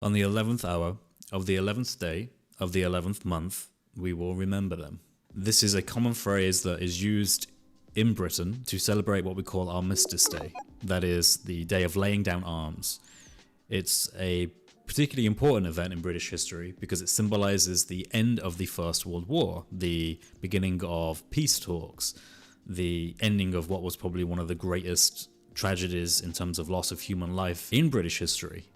On the 11th hour of the 11th day of the 11th month, we will remember them. This is a common phrase that is used in Britain to celebrate what we call Armistice Day. That is the day of laying down arms. It's a particularly important event in British history because it symbolizes the end of the First World War, the beginning of peace talks, the ending of what was probably one of the greatest tragedies in terms of loss of human life in British history.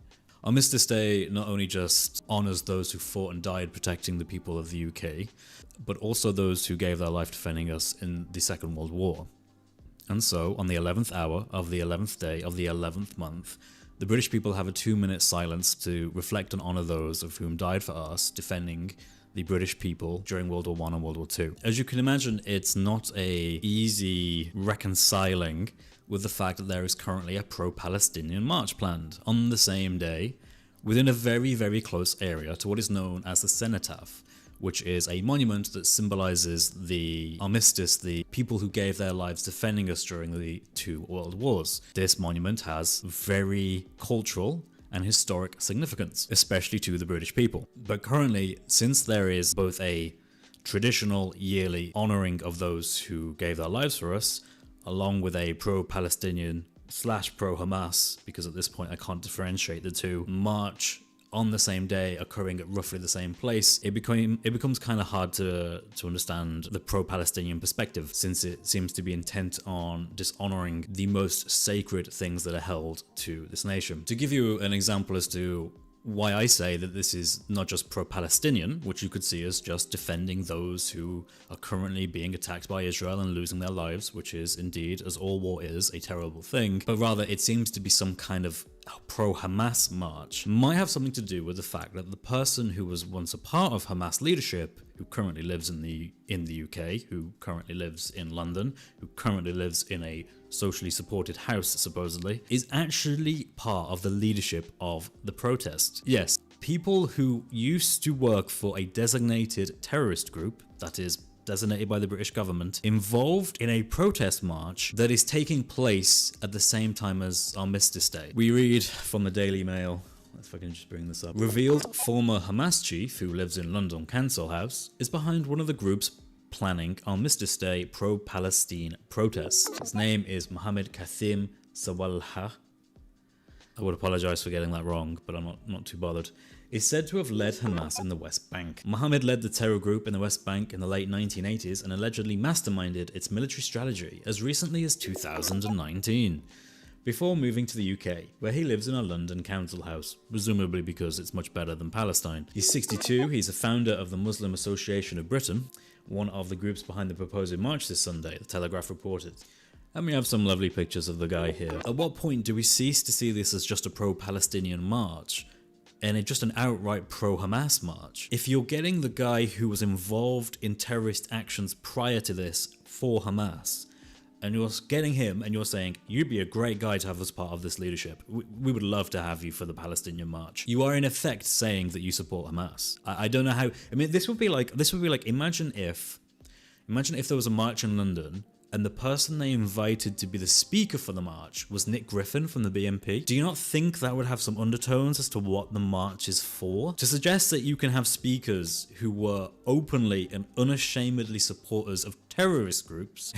Armistice Day not only just honours those who fought and died protecting the people of the UK, but also those who gave their life defending us in the Second World War. And so, on the 11th hour of the 11th day of the 11th month, the British people have a 2-minute silence to reflect and honour those of whom died for us defending the British people during World War I and World War II. As you can imagine, it's not a easy reconciling with the fact that there is currently a pro-Palestinian march planned on the same day within a very, very close area to what is known as the Cenotaph, which is a monument that symbolizes the armistice, the people who gave their lives defending us during the two world wars. This monument has very cultural and historic significance, especially to the British people. But currently, since there is both a traditional yearly honoring of those who gave their lives for us, along with a pro-Palestinian / pro-Hamas, because at this point I can't differentiate the two, march on the same day occurring at roughly the same place, it becomes kind of hard to understand the pro-Palestinian perspective, since it seems to be intent on dishonoring the most sacred things that are held to this nation. To give you an example as to why I say that this is not just pro-Palestinian, which you could see as just defending those who are currently being attacked by Israel and losing their lives, which is indeed, as all war is, a terrible thing, but rather it seems to be some kind of pro-Hamas march, might have something to do with the fact that the person who was once a part of Hamas leadership, who currently lives in the UK, who currently lives in London, who currently lives in a socially supported house, supposedly, is actually part of the leadership of the protest. Yes, people who used to work for a designated terrorist group, that is, designated by the British government, involved in a protest march that is taking place at the same time as Armistice Day. We read from the Daily Mail, if I can just bring this up. Revealed former Hamas chief, who lives in London Council House, is behind one of the groups planning Armistice Day pro-Palestine protests. His name is Mohammed Kathim Sawalha. I would apologise for getting that wrong, but I'm not too bothered. Is said to have led Hamas in the West Bank. Mohammed led the terror group in the West Bank in the late 1980s and allegedly masterminded its military strategy as recently as 2019. Before moving to the UK, where he lives in a London council house, presumably because it's much better than Palestine. He's 62, he's a founder of the Muslim Association of Britain, one of the groups behind the proposed march this Sunday, the Telegraph reported. And we have some lovely pictures of the guy here. At what point do we cease to see this as just a pro-Palestinian march and it's just an outright pro-Hamas march? If you're getting the guy who was involved in terrorist actions prior to this for Hamas, and you're getting him and you're saying, you'd be a great guy to have as part of this leadership. We would love to have you for the Palestinian march. You are in effect saying that you support Hamas. I don't know how, I mean, this would be like, imagine if there was a march in London and the person they invited to be the speaker for the march was Nick Griffin from the BNP. Do you not think that would have some undertones as to what the march is for? To suggest that you can have speakers who were openly and unashamedly supporters of terrorist groups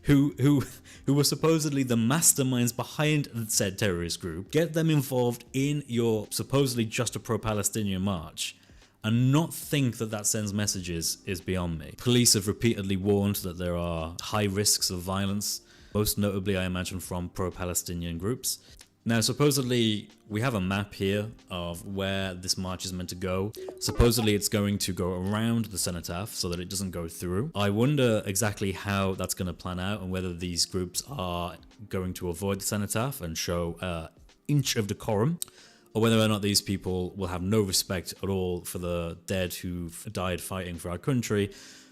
who were supposedly the masterminds behind said terrorist group, get them involved in your supposedly just a pro-Palestinian march, and not think that that sends messages is beyond me. Police have repeatedly warned that there are high risks of violence, most notably I imagine from pro-Palestinian groups. Now supposedly we have a map here of where this march is meant to go. Supposedly it's going to go around the Cenotaph so that it doesn't go through. I wonder exactly how that's going to plan out and whether these groups are going to avoid the Cenotaph and show an inch of decorum, or whether or not these people will have no respect at all for the dead who've died fighting for our country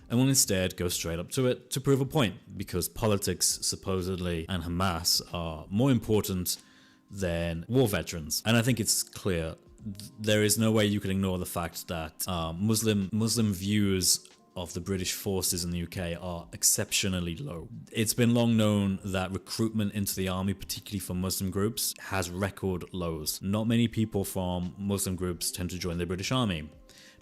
and will instead go straight up to it to prove a point, because politics supposedly and Hamas are more important than war veterans. And I think it's clear there is no way you can ignore the fact that Muslim views of the British forces in the UK are exceptionally low. It's been long known that recruitment into the army, particularly for Muslim groups, has record lows. Not many people from Muslim groups tend to join the British Army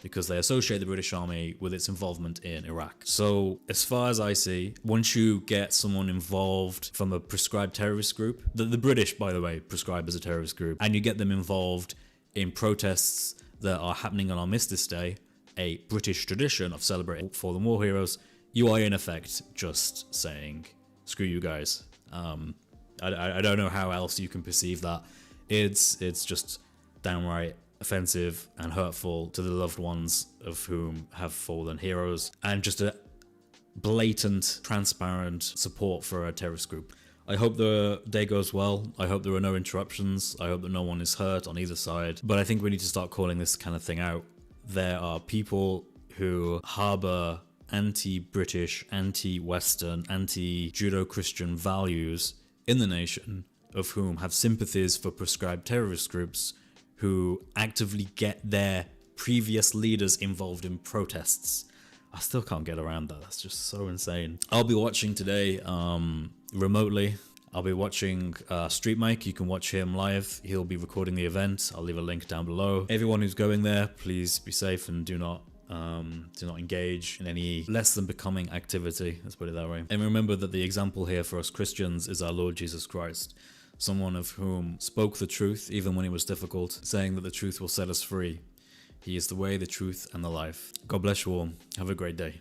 because they associate the British Army with its involvement in Iraq. So as far as I see, once you get someone involved from a prescribed terrorist group, that the British, by the way, prescribe as a terrorist group, and you get them involved in protests that are happening on Armistice Day, a British tradition of celebrating fallen war heroes, you are in effect just saying, screw you guys. I don't know how else you can perceive that. It's just downright offensive and hurtful to the loved ones of whom have fallen heroes, and just a blatant, transparent support for a terrorist group. I hope the day goes well. I hope there are no interruptions. I hope that no one is hurt on either side. But I think we need to start calling this kind of thing out. There are people who harbor anti-British, anti-Western, anti-Judeo-Christian values in the nation, of whom have sympathies for prescribed terrorist groups, who actively get their previous leaders involved in protests. I still can't get around that. That's just so insane. I'll be watching today remotely. I'll be watching Street Mike. You can watch him live. He'll be recording the event. I'll leave a link down below. Everyone who's going there, please be safe and do not engage in any less than becoming activity. Let's put it that way. And remember that the example here for us Christians is our Lord Jesus Christ. Someone of whom spoke the truth even when it was difficult, saying that the truth will set us free. He is the way, the truth, and the life. God bless you all. Have a great day.